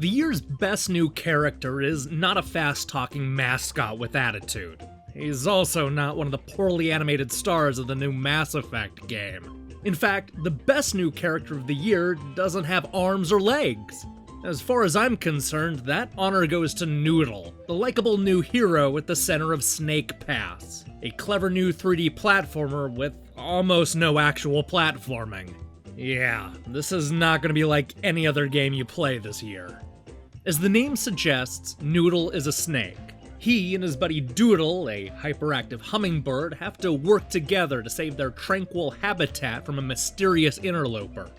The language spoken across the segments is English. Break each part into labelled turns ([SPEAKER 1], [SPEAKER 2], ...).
[SPEAKER 1] The year's best new character is not a fast-talking mascot with attitude. He's also not one of the poorly animated stars of the new Mass Effect game. In fact, the best new character of the year doesn't have arms or legs. As far as I'm concerned, that honor goes to Noodle, the likable new hero at the center of Snake Pass, a clever new 3D platformer with almost no actual platforming. Yeah, this is not going to be like any other game you play this year. As the name suggests, Noodle is a snake. He and his buddy Doodle, a hyperactive hummingbird, have to work together to save their tranquil habitat from a mysterious interloper.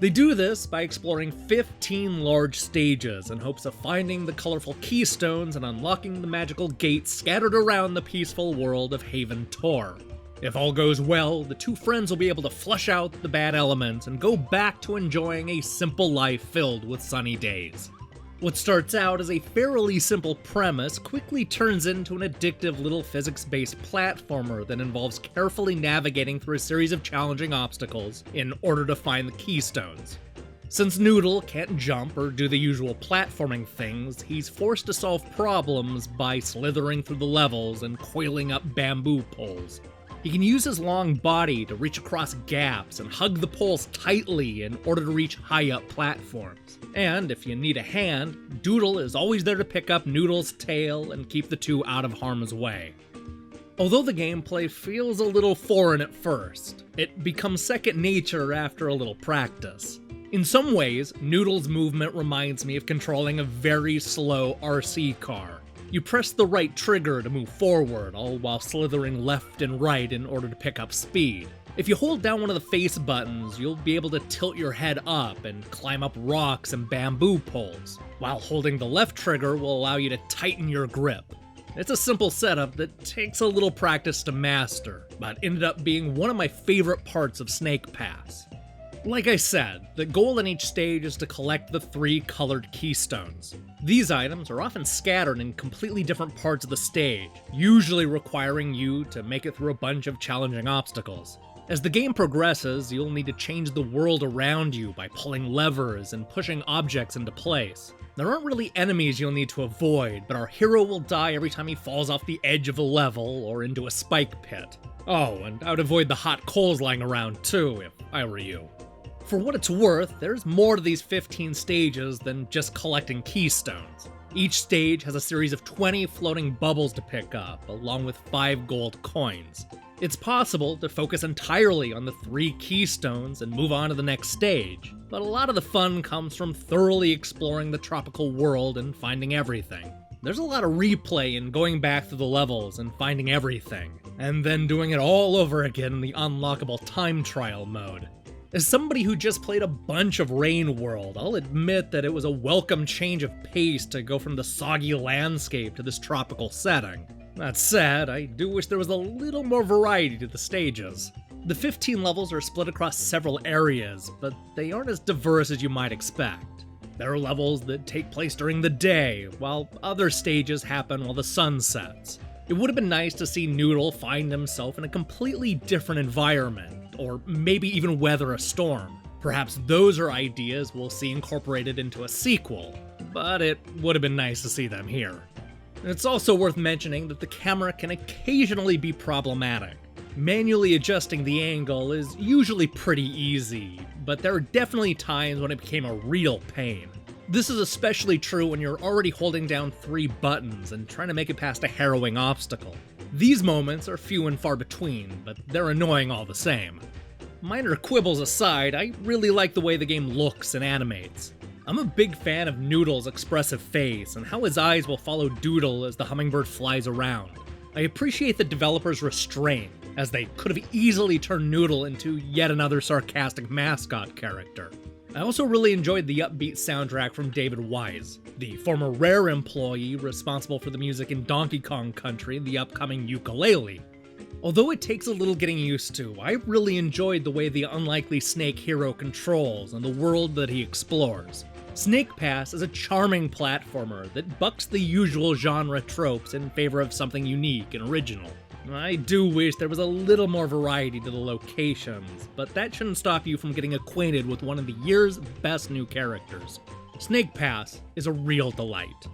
[SPEAKER 1] They do this by exploring 15 large stages in hopes of finding the colorful keystones and unlocking the magical gates scattered around the peaceful world of Haven Tor. If all goes well, the two friends will be able to flush out the bad elements and go back to enjoying a simple life filled with sunny days. What starts out as a fairly simple premise quickly turns into an addictive little physics-based platformer that involves carefully navigating through a series of challenging obstacles in order to find the keystones. Since Noodle can't jump or do the usual platforming things, he's forced to solve problems by slithering through the levels and coiling up bamboo poles. He can use his long body to reach across gaps and hug the poles tightly in order to reach high-up platforms. And if you need a hand, Doodle is always there to pick up Noodle's tail and keep the two out of harm's way. Although the gameplay feels a little foreign at first, it becomes second nature after a little practice. In some ways, Noodle's movement reminds me of controlling a very slow RC car. You press the right trigger to move forward, all while slithering left and right in order to pick up speed. If you hold down one of the face buttons, you'll be able to tilt your head up and climb up rocks and bamboo poles, while holding the left trigger will allow you to tighten your grip. It's a simple setup that takes a little practice to master, but ended up being one of my favorite parts of Snake Pass. Like I said, the goal in each stage is to collect the 3 colored keystones. These items are often scattered in completely different parts of the stage, usually requiring you to make it through a bunch of challenging obstacles. As the game progresses, you'll need to change the world around you by pulling levers and pushing objects into place. There aren't really enemies you'll need to avoid, but our hero will die every time he falls off the edge of a level or into a spike pit. Oh, and I'd avoid the hot coals lying around too, if I were you. For what it's worth, there's more to these 15 stages than just collecting keystones. Each stage has a series of 20 floating bubbles to pick up, along with 5 gold coins. It's possible to focus entirely on the 3 keystones and move on to the next stage, but a lot of the fun comes from thoroughly exploring the tropical world and finding everything. There's a lot of replay in going back through the levels and finding everything, and then doing it all over again in the Unlockable time trial mode. As somebody who just played a bunch of Rain World, I'll admit that it was a welcome change of pace to go from the soggy landscape to this tropical setting. That said, I do wish there was a little more variety to the stages. The 15 levels are split across several areas, but they aren't as diverse as you might expect. There are levels that take place during the day, while other stages happen while the sun sets. It would have been nice to see Noodle find himself in a completely different environment, or maybe even weather a storm. Perhaps those are ideas we'll see incorporated into a sequel, but it would have been nice to see them here. It's also worth mentioning that the camera can occasionally be problematic. Manually adjusting the angle is usually pretty easy, but there are definitely times when it became a real pain. This is especially true when you're already holding down 3 buttons and trying to make it past a harrowing obstacle. These moments are few and far between, but they're annoying all the same. Minor quibbles aside, I really like the way the game looks and animates. I'm a big fan of Noodle's expressive face and how his eyes will follow Doodle as the hummingbird flies around. I appreciate the developers' restraint, as they could have easily turned Noodle into yet another sarcastic mascot character. I also really enjoyed the Upbeat Soundtrack from David Wise, the former Rare employee responsible for the music in Donkey Kong Country and the upcoming Yooka-Laylee. Although it takes a little getting used to, I really enjoyed the way the unlikely Snake hero controls and the world that he explores. Snake Pass is a charming platformer that bucks the usual genre tropes in favor of something unique and original. I do wish there was a little more variety to the locations, but that shouldn't stop you from getting acquainted with one of the year's best new characters. Snake Pass is a real delight.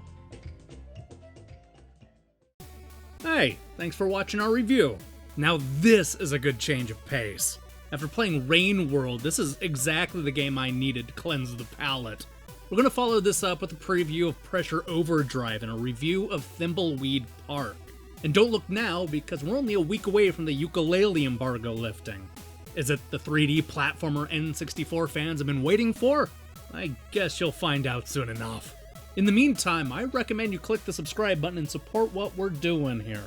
[SPEAKER 1] Hey, thanks for watching our review. Now this is a good change of pace. After playing Rain World, this is exactly the game I needed to cleanse the palate. We're going to follow this up with a preview of Pressure Overdrive and a review of Thimbleweed Park. And don't look now, because we're only a week away from the ukulele embargo lifting. Is it the 3D platformer N64 fans have been waiting for? I guess you'll find out soon enough. In the meantime, I recommend you click the subscribe button and support what we're doing here.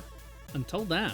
[SPEAKER 1] Until then.